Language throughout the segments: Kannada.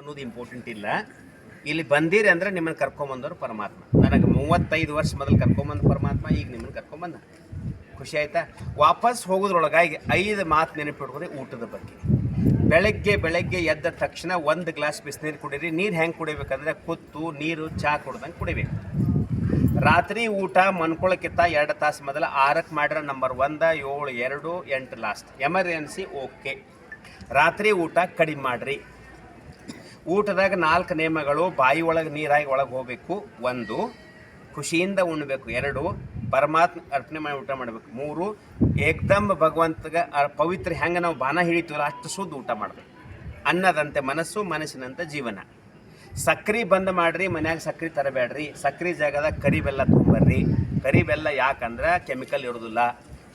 ಅನ್ನೋದು ಇಂಪಾರ್ಟೆಂಟ್ ಇಲ್ಲ. ಇಲ್ಲಿ ಬಂದಿರಿ ಅಂದರೆ ನಿಮ್ಮನ್ನು ಕರ್ಕೊಂಬಂದವರು ಪರಮಾತ್ಮ. ನನಗೆ 35 ವರ್ಷ ಮೊದಲು ಕರ್ಕೊಂಬಂದು ಪರಮಾತ್ಮ, ಈಗ ನಿಮ್ಮನ್ನು ಕರ್ಕೊಂಬಂದ. ಖುಷಿ ಆಯ್ತಾ? ವಾಪಸ್ ಹೋಗೋದ್ರೊಳಗಾಗಿ 5 ಮಾತು ನೆನಪಿಟ್ಕೊಡಿ. ಊಟದ ಬಗ್ಗೆ ಬೆಳಗ್ಗೆ ಎದ್ದ ತಕ್ಷಣ 1 ಗ್ಲಾಸ್ ಬಿಸಿನೀರು ಕುಡೀರಿ. ನೀರು ಹೆಂಗೆ ಕುಡಿಬೇಕಂದ್ರೆ ಕುತ್ತು ನೀರು ಚಹಾ ಕುಡ್ದಂಗೆ ಕುಡಿಬೇಕು. ರಾತ್ರಿ ಊಟ ಮನ್ಕೊಳಕ್ಕಿಂತ 2 ತಾಸು ಮೊದಲು 6ಕ್ಕೆ ಮಾಡ್ರೆ ನಂಬರ್ 1, 7, 2, 8 ಲಾಸ್ಟ್. Emergency okay. ರಾತ್ರಿ ಊಟ ಕಡಿಮೆ ಮಾಡಿರಿ. ಊಟದಾಗ 4 ನಿಯಮಗಳು: ಬಾಯಿ ಒಳಗೆ ನೀರಾಗಿ ಒಳಗೆ ಹೋಗಬೇಕು, 1, ಖುಷಿಯಿಂದ ಉಣ್ಣಬೇಕು, 2, ಪರಮಾತ್ಮ ಅರ್ಪಣೆ ಮಾಡಿ ಊಟ ಮಾಡಬೇಕು, 3, ಏಕ್ದಮ್ ಭಗವಂತಗೆ ಪವಿತ್ರ ಹೆಂಗೆ ನಾವು ಬಾಣ ಹಿಡಿತೀವಲ್ಲ ಅಷ್ಟು ಶುದ್ಧ ಊಟ ಮಾಡಬೇಕು. ಅನ್ನದಂತೆ ಮನಸ್ಸು, ಮನಸ್ಸಿನಂತೆ ಜೀವನ. ಸಕ್ರೆ ಬಂದ್ ಮಾಡಿರಿ. ಮನ್ಯಾಗ ಸಕ್ರೆ ತರಬೇಡ್ರಿ. ಸಕ್ರೆ ಜಾಗದಾಗ ಕರಿ ಬೆಲ್ಲ ತೊಗೊಂಬರ್ರಿ. ಕರಿ ಬೆಲ್ಲ ಯಾಕಂದ್ರೆ ಕೆಮಿಕಲ್ ಇರೋದಿಲ್ಲ.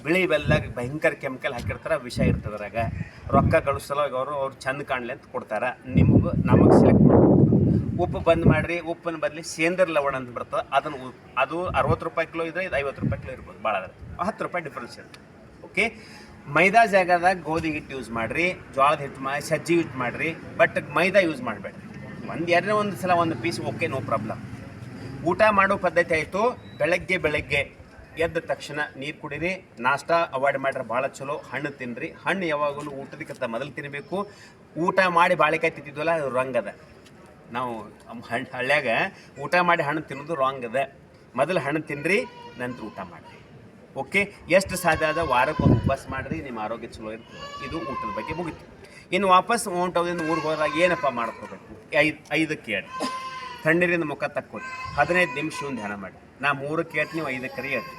ಬಿಳಿ ಬೆಲ್ಲ ಭಯಂಕರ ಕೆಮಿಕಲ್ ಹಾಕಿರ್ತಾರೆ, ವಿಷ ಇರ್ತದೆ ಅದ್ರಾಗ. ರೊಕ್ಕ ಗಳಿಸಲುವಾಗಿ ಅವ್ರು ಚಂದ ಕಾಣಲಿ ಅಂತ ಕೊಡ್ತಾರೆ. ನಮಗೆ ಸೆಲೆಕ್ಟ್ ಮಾಡಬೇಕು. ಉಪ್ಪು ಬಂದ್ ಮಾಡಿರಿ. ಉಪ್ಪಿನ ಬದಲಿ ಸೇಂದ್ರ ಲವಣ ಅಂತ ಬರ್ತದೆ, ಅದು 60 ರೂಪಾಯಿ ಕಿಲೋ ಇದ್ರೆ ಇದು 50 ರೂಪಾಯಿ ಕಿಲೋ ಇರ್ಬೋದು. ಭಾಳ ಅದ, 10 ರೂಪಾಯಿ ಡಿಫ್ರೆನ್ಸ್ ಇರುತ್ತೆ. ಓಕೆ. ಮೈದಾ ಜಾಗದಾಗ ಗೋಧಿ ಹಿಟ್ಟು ಯೂಸ್ ಮಾಡಿರಿ. ಜೋಳದ ಹಿಟ್ಟು ಸಜ್ಜಿ ಯೂಸ್ ಮಾಡಿರಿ. ಬಟ್ ಮೈದಾ ಯೂಸ್ ಮಾಡಬೇಡ್ರಿ. ಒಂದು ಸಲ 1 ಪೀಸ್ ಓಕೆ, ನೋ ಪ್ರಾಬ್ಲಮ್. ಊಟ ಮಾಡೋ ಪದ್ಧತಿ ಆಯಿತು. ಬೆಳಗ್ಗೆ ಎದ್ದ ತಕ್ಷಣ ನೀರು ಕುಡೀರಿ. ನಾಷ್ಟ ಅವಾಯ್ಡ್ ಮಾಡ್ರೆ ಭಾಳ ಚಲೋ. ಹಣ್ಣು ತಿನ್ನಿರಿ. ಹಣ್ಣು ಯಾವಾಗಲೂ ಊಟದಕ್ಕಿಂತ ಮೊದಲು ತಿನ್ನಬೇಕು. ಊಟ ಮಾಡಿ ಬಾಳೆಕಾಯಿ ತಿಂತಿದ್ವಲ್ಲ, ಅದು ರಾಂಗ್ ಅದ. ನಾವು ಹಳ್ಳ್ಯಾಗ ಊಟ ಮಾಡಿ ಹಣ್ಣು ತಿನ್ನೋದು ರಾಂಗ್ ಅದ. ಮೊದಲು ಹಣ್ಣು ತಿನ್ನಿರಿ, ನಂತರ ಊಟ ಮಾಡಿರಿ. ಓಕೆ. ಎಷ್ಟು ಸಾಧ್ಯ ಆದ ವಾರಕ್ಕೆ ಒಂದು ಉಪವಾಸ ಮಾಡಿರಿ, ನಿಮ್ಮ ಆರೋಗ್ಯ ಚಲೋ ಇರ್ತದೆ. ಇದು ಊಟದ ಬಗ್ಗೆ ಮುಗಿತು. ಇನ್ನು ವಾಪಸ್ ಹೊಂಟೋದ್ರಿಂದ ಊರಿಗೆ ಹೋದಾಗ ಏನಪ್ಪ ಮಾಡ್ಕೋಬೇಕು? 5ಕ್ಕೆ ಹೇಳಿ. ತಣ್ಣೀರಿಂದ ಮುಖ ತಕ್ಕೋರಿ. 15 ನಿಮಿಷ ಧ್ಯಾನ ಮಾಡಿ. ನಾ 3ಕ್ಕೆ ಹೇಳಿ, ನೀವು 5ಕ್ಕೆ ಹೇಳಿ.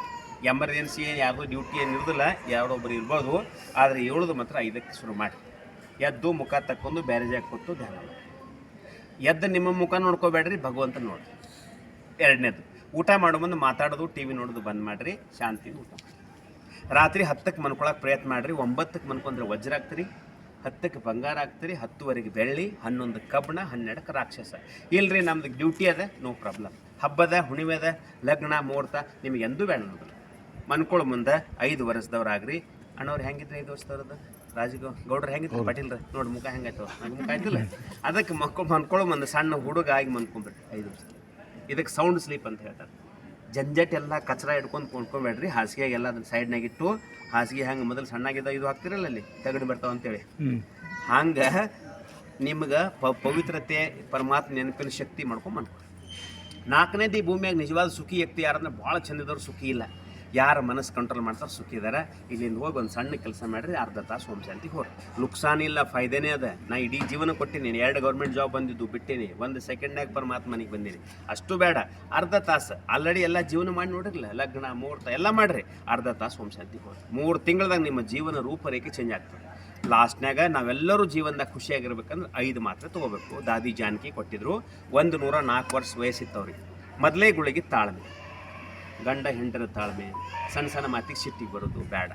ಎಮರ್ಜೆನ್ಸಿ ಏನು ಯಾರ್ದು ಡ್ಯೂಟಿ ಏನು ಇರೋದಿಲ್ಲ, ಯಾರೊಬ್ಬರು ಇರ್ಬೋದು. ಆದರೆ ಹೇಳೋದು ಮಾತ್ರ 5ಕ್ಕೆ ಶುರು ಮಾಡಿ. ಎದ್ದು ಮುಖ ತಕ್ಕೊಂಡು ಬೇರೆ ಜಾಗ ಕೊಟ್ಟು ಧ್ಯಾನ ಮಾಡಿ. ಎದ್ದು ನಿಮ್ಮ ಮುಖ ನೋಡ್ಕೋಬೇಡ್ರಿ, ಭಗವಂತ ನೋಡಿರಿ. 2ನೇದು, ಊಟ ಮಾಡೋ ಮುಂದೆ ಮಾತಾಡೋದು ಟಿ ವಿ ನೋಡೋದು ಬಂದ್ ಮಾಡಿರಿ. ಶಾಂತಿ ಊಟ ಮಾಡಿ. ರಾತ್ರಿ 10ಕ್ಕೆ ಮನ್ಕೊಳಕ್ಕೆ ಪ್ರಯತ್ನ ಮಾಡಿರಿ. 9ಕ್ಕೆ ಮನ್ಕೊಂಡ್ರೆ ವಜ್ರ ಆಗ್ತೀರಿ, 10ಕ್ಕೆ ಬಂಗಾರ ಆಗ್ತೀರಿ, 10ವರೆಗೆ ಬೆಳ್ಳಿ, 11 ಕಬ್ಬಣ, 12ಕ್ಕೆ ರಾಕ್ಷಸ. ಇಲ್ಲರಿ ನಮ್ದು ಡ್ಯೂಟಿ ಅದ, ನೋ ಪ್ರಾಬ್ಲಮ್. ಹಬ್ಬದ ಹುಣ್ಣಿಮೆ ಅದ, ಲಗ್ನ ಮುಹೂರ್ತ ನಿಮಗೆ ಎಂದೂ ಬೇಡ ಅನ್ನೋದಿಲ್ಲ. ಮನ್ಕೊಳ್ಳೋ ಮುಂದೆ 5 ವರ್ಷದವ್ರಾಗ್ರಿ. ಅಣ್ಣವ್ರು ಹೆಂಗಿದ್ರೆ 5 ವರ್ಷದವ್ರದ್ದು? ಗೌಡ್ರು ಹೆಂಗಿದ್ರು? ಪಾಟೀಲ್ರ ನೋಡಿ ಮುಖ ಹೆಂಗಾಯ್ತು? ನಂಗೆ ಮುಖ ಆಯ್ತಿಲ್ಲ. ಅದಕ್ಕೆ ಮನ್ಕೊಳ್ಳೋ ಮುಂದೆ ಸಣ್ಣ ಹುಡುಗ ಆಗಿ ಮನ್ಕೊಂಬಿಡ್ರಿ 5 ವರ್ಷ. ಇದಕ್ಕೆ ಸೌಂಡ್ ಸ್ಲೀಪ್ ಅಂತ ಹೇಳ್ತಾರೆ. ಜಂಜಟ್ ಎಲ್ಲ ಕಚರ ಹಿಡ್ಕೊಂಡು ಕೊಂಡ್ಕೊಬೇಡ್ರಿ. ಹಾಸಿಗೆಗೆಲ್ಲ ಅದನ್ನ ಸೈಡ್ನಾಗಿಟ್ಟು, ಹಾಸಿಗೆ ಹಂಗೆ ಮೊದಲು ಸಣ್ಣಾಗಿದ್ದ ಇದು ಹಾಕ್ತಿರಲ್ಲ, ಅಲ್ಲಿ ತಗಡು ಬರ್ತಾವ ಅಂತೇಳಿ, ಹಂಗೆ ನಿಮ್ಗೆ ಪವಿತ್ರತೆ, ಪರಮಾತ್ಮ ನೆನಪಿನ ಶಕ್ತಿ ಮಾಡ್ಕೊಂಡು 4ನೇದು, ಈ ಭೂಮಿಯಾಗ ನಿಜವಾದ ಸುಖಿ ವ್ಯಕ್ತಿ ಯಾರಂದ್ರೆ ಭಾಳ ಚಂದಿದವ್ರು ಸುಖಿ ಇಲ್ಲ. ಯಾರ ಮನಸ್ಸು ಕಂಟ್ರೋಲ್ ಮಾಡ್ತಾರೆ ಸುಖಿ ಇದ್ದಾರೆ. ಇಲ್ಲಿಂದ ಹೋಗಿ ಒಂದು ಸಣ್ಣ ಕೆಲಸ ಮಾಡಿರಿ, ಅರ್ಧ ತಾಸು ಓಂ ಶಾಂತಿಗೆ ಹೋರಿ. ನುಕ್ಸಾನ ಇಲ್ಲ, ಫಾಯ್ದೆನೇ ಅದ. ನಾ ಇಡೀ ಜೀವನ ಕೊಟ್ಟಿನಿ. 2 ಗೌರ್ಮೆಂಟ್ ಜಾಬ್ ಬಂದಿದ್ದು ಬಿಟ್ಟೀನಿ. 1 ಸೆಕೆಂಡ್ನಾಗ ಪರಮಾತ್ಮನಿಗೆ ಬಂದೀನಿ. ಅಷ್ಟು ಬೇಡ, ಅರ್ಧ ತಾಸು ಆಲ್ರೆಡಿ ಎಲ್ಲ ಜೀವನ ಮಾಡಿ ನೋಡಿರಲಿಲ್ಲ. ಲಗ್ನ ಮುಹೂರ್ತ ಎಲ್ಲ ಮಾಡಿರಿ. ಅರ್ಧ ತಾಸು ಓಂ ಶಾಂತಿಗೆ ಹೋರಿ. 3 ತಿಂಗಳದಾಗ ನಿಮ್ಮ ಜೀವನ ರೂಪರೇಖೆ ಚೇಂಜ್ ಆಗ್ತದೆ. ಲಾಸ್ಟ್ನಾಗ ನಾವೆಲ್ಲರೂ ಜೀವನದಾಗ ಖುಷಿಯಾಗಿರ್ಬೇಕಂದ್ರೆ 5 ಮಾತ್ರೆ ತೊಗೋಬೇಕು. ದಾದಿ ಜಾನಕಿ ಕೊಟ್ಟಿದ್ರು. 104 ವರ್ಷ ವಯಸ್ಸಿತ್ತವ್ರಿಗೆ. ಮೊದಲೇ ಗುಳಿಗೆ ತಾಳ್ಮೆ, ಗಂಡ ಹೆಂಡರ ತಾಳ್ಮೆ, ಸಣ್ಣ ಮಾತಿಗೆ ಸಿಟ್ಟಿಗೆ ಬರೋದು ಬೇಡ.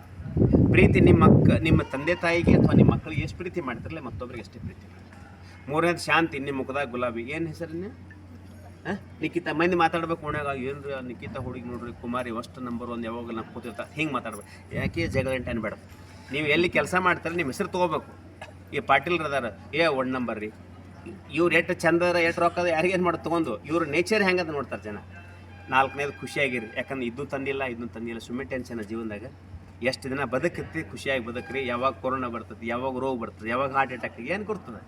ಪ್ರೀತಿ, ನಿಮ್ಮ ತಂದೆ ತಾಯಿಗೆ ಅಥವಾ ನಿಮ್ಮ ಮಕ್ಕಳಿಗೆ ಎಷ್ಟು ಪ್ರೀತಿ ಮಾಡ್ತಿರಲ್ಲ, ಮತ್ತೊಬ್ಬರಿಗೆ ಎಷ್ಟೇ ಪ್ರೀತಿ. 3ನೇದು ಶಾಂತಿ. ನಿಮ್ಮ ಮುಖದಾಗ ಗುಲಾಬಿ. ಏನು ಹೆಸರನ್ನ? ನಿಖಿತಾ. ಮಂದಿ ಮಾತಾಡ್ಬೇಕು ಓಣ್ಯಾಗ, ಏನ್ರಿ ನಿಖಿತಾ ಹುಡುಗಿ ನೋಡ್ರಿ, ಕುಮಾರಿ ಅಷ್ಟು ನಂಬರ್ 1 ಯಾವಾಗ ನಾವು ಕೂತಿರ್ತಾರೆ, ಹಿಂಗೆ ಮಾತಾಡ್ಬೇಕು. ಯಾಕೆ ಜಗಳ ಗಂಟೆ ಅನ್ಬೇಡ. ನೀವು ಎಲ್ಲಿ ಕೆಲಸ ಮಾಡ್ತಾರೆ ನಿಮ್ಮ ಹೆಸರು ತೊಗೋಬೇಕು. ಈ ಪಾಟೀಲ್ರು ಅದಾರ, 1 ನಂಬರ್ ರೀ. ಇವ್ರು ಎಷ್ಟು ಚಂದರ, ಎಷ್ಟು ರೊಕ್ಕದ, ಯಾರಿಗೇನು ಮಾಡಿ ತೊಗೊಂಡು ಇವ್ರ ನೇಚರ್ ಹೆಂಗದ ನೋಡ್ತಾರೆ ಜನ. 4ನೇದು ಖುಷಿಯಾಗಿರಿ. ಯಾಕಂದ್ರೆ ಇದನ್ನು ತಂದಿಲ್ಲ, ಸುಮ್ಮನೆ ಟೆನ್ಷನ್ ಜೀವನದಾಗ. ಎಷ್ಟು ದಿನ ಬದುಕತ್ತಿ, ಖುಷಿಯಾಗಿ ಬದುಕ್ರಿ. ಯಾವಾಗ ಕೊರೋನಾ ಬರ್ತದೆ, ಯಾವಾಗ ರೋಗ ಬರ್ತದೆ, ಯಾವಾಗ ಹಾರ್ಟ್ ಅಟ್ಯಾಕ್, ಏನು ಕೊಡ್ತದೆ?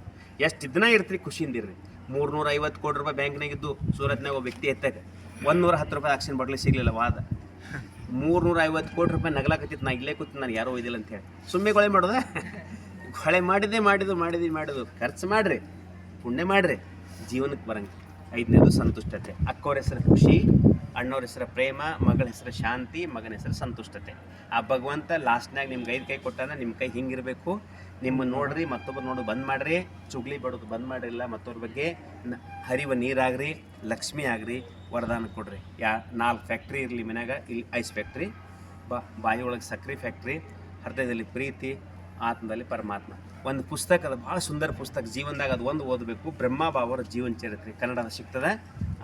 ಎಷ್ಟು ದಿನ ಇರ್ತೀರಿ ಖುಷಿಯಿಂದಿರ್ರಿ. 350 ಕೋಟಿ ರೂಪಾಯಿ ಬ್ಯಾಂಕ್ನಾಗಿದ್ದು ಸೂರತ್ನಾಗ ಒಬ್ಬ ವ್ಯಕ್ತಿ ಎತ್ತಾಗ 110 ರೂಪಾಯಿ ಆಕ್ಸಿಜನ್ ಬಾಟ್ಲಿ ಸಿಗಲಿಲ್ಲ. ವಾದ 350 ಕೋಟಿ ರೂಪಾಯಿ ನಗಲಾಕತ್ತಿತ್ತು. ನಾ ಇಲ್ಲೇ ಕೂತು ನಾನು ಯಾರೋ ಒಯ್ದಿಲ್ಲ ಅಂತೇಳಿ ಸುಮ್ಮನೆ ಕೊಳೆ ಮಾಡೋದ? ಕೊಳೆ ಮಾಡಿದ್ದು ಖರ್ಚು ಮಾಡಿರಿ, ಪುಣ್ಯ ಮಾಡಿರಿ, ಜೀವನಕ್ಕೆ ಬರಂಗೆ. 5ನೇದು ಸಂತುಷ್ಟತೆ. ಅಕ್ಕವ್ರ ಹೆಸರು ಖುಷಿ, ಅಣ್ಣವ್ರ ಹೆಸರು ಪ್ರೇಮ, ಮಗಳ ಹೆಸರು ಶಾಂತಿ, ಮಗನ ಹೆಸರು ಸಂತುಷ್ಟತೆ. ಆ ಭಗವಂತ ಲಾಸ್ಟ್ನಾಗ ನಿಮ್ಗೆ 5 ಕೈ ಕೊಟ್ಟಾನ. ನಿಮ್ಮ ಕೈ ಹಿಂಗಿರಬೇಕು. ನಿಮ್ಮನ್ನು ನೋಡ್ರಿ, ಮತ್ತೊಬ್ಬರು ನೋಡೋದು ಬಂದ್ ಮಾಡಿರಿ. ಚುಗ್ಲಿ ಬಡೋದು ಬಂದ್ ಮಾಡಿರಲ್ಲ. ಮತ್ತವ್ರ ಬಗ್ಗೆ ಹರಿವ ನೀರಾಗ್ರಿ, ಲಕ್ಷ್ಮಿ ಆಗ್ರಿ, ವರದಾನ ಕೊಡ್ರಿ. 4 ಫ್ಯಾಕ್ಟ್ರಿ ಇರಲಿ ಮನ್ಯಾಗ. ಇಲ್ಲಿ ಐಸ್ ಫ್ಯಾಕ್ಟ್ರಿ, ಬಾಯಿ ಒಳಗೆ ಸಕ್ರೆ ಫ್ಯಾಕ್ಟ್ರಿ, ಹೃದಯದಲ್ಲಿ ಪ್ರೀತಿ, ಆತ್ಮದಲ್ಲಿ ಪರಮಾತ್ಮ. ಒಂದು ಪುಸ್ತಕ ಅದ, ಭಾಳ ಸುಂದರ ಪುಸ್ತಕ. ಜೀವನದಾಗ ಅದು ಒಂದು ಓದಬೇಕು. ಬ್ರಹ್ಮಬಾಬರ ಜೀವನ ಚರಿತ್ರೆ ಕನ್ನಡದ ಸಿಗ್ತದೆ.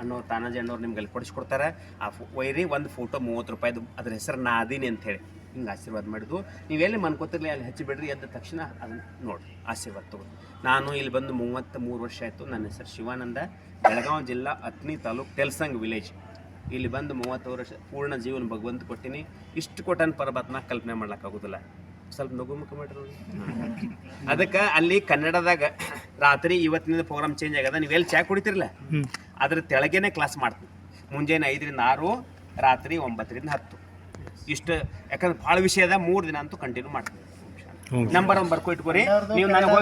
ಅನ್ನೋರು ತಾನಾಜಿ ಅನ್ನೋರು ನಿಮ್ಗೆ ಅಲ್ಲಿ ಕೊಡಿಸ್ಕೊಡ್ತಾರೆ. ಆ ಒಯ್ರಿ. ಒಂದು ಫೋಟೋ 30 ರೂಪಾಯಿದು. ಅದ್ರ ಹೆಸರು ನಾ ಅದೀನಿ ಅಂಥೇಳಿ. ಹಿಂಗೆ ಆಶೀರ್ವಾದ ಮಾಡಿದ್ವು. ನೀವೆಲ್ಲಿ ಮನ್ಕೋತಿರ್ಲಿ ಅಲ್ಲಿ ಹಚ್ಚಿಬಿಡ್ರಿ, ಎದ್ದ ತಕ್ಷಣ ಅದನ್ನು ನೋಡಿ ಆಶೀರ್ವಾದ ತಗೋ. ನಾನು ಇಲ್ಲಿ ಬಂದು 33 ವರ್ಷ ಆಯಿತು. ನನ್ನ ಹೆಸರು ಶಿವಾನಂದ, ಬೆಳಗಾವಿ ಜಿಲ್ಲಾ ಅತ್ನಿ ತಾಲೂಕು ತೆಲ್ಸಂಗ್ ವಿಲೇಜ್. ಇಲ್ಲಿ ಬಂದು 30 ವರ್ಷ ಪೂರ್ಣ ಜೀವನ ಭಗವಂತ ಕೊಟ್ಟಿನಿ. ಇಷ್ಟು ಕೊಟ್ಟನ ಪರಮಾತ್ಮ ಕಲ್ಪನೆ ಮಾಡ್ಲಿಕ್ಕಾಗೋದಿಲ್ಲ. ಸ್ವಲ್ಪ ನಗುಮುಖ ಮಾಡಿರಿ. ಅದಕ್ಕೆ ಅಲ್ಲಿ ಕನ್ನಡದಾಗ ರಾತ್ರಿ ಇವತ್ತಿನ ಪ್ರೋಗ್ರಾಮ್ ಚೇಂಜ್ ಆಗ್ಯದ. ನೀವು ಎಲ್ಲಿ ಚಾ ಕುಡಿತಿರಲ್ಲ ಅದ್ರ ತೆಳಗೇನೆ ಕ್ಲಾಸ್ ಮಾಡ್ತೀನಿ. ಮುಂಜಾನೆ 5ರಿಂದ 6, ರಾತ್ರಿ 9ರಿಂದ 10 ಇಷ್ಟು. ಯಾಕಂದ್ರೆ ಭಾಳ ವಿಷಯ ಅದ. 3 ದಿನ ಅಂತೂ ಕಂಟಿನ್ಯೂ ಮಾಡ್ತೀನಿ. ನಂಬರ್ 1 ಬರ್ಕೊ ಇಟ್ಕೋರಿ. ನೀವು ನನಗೆ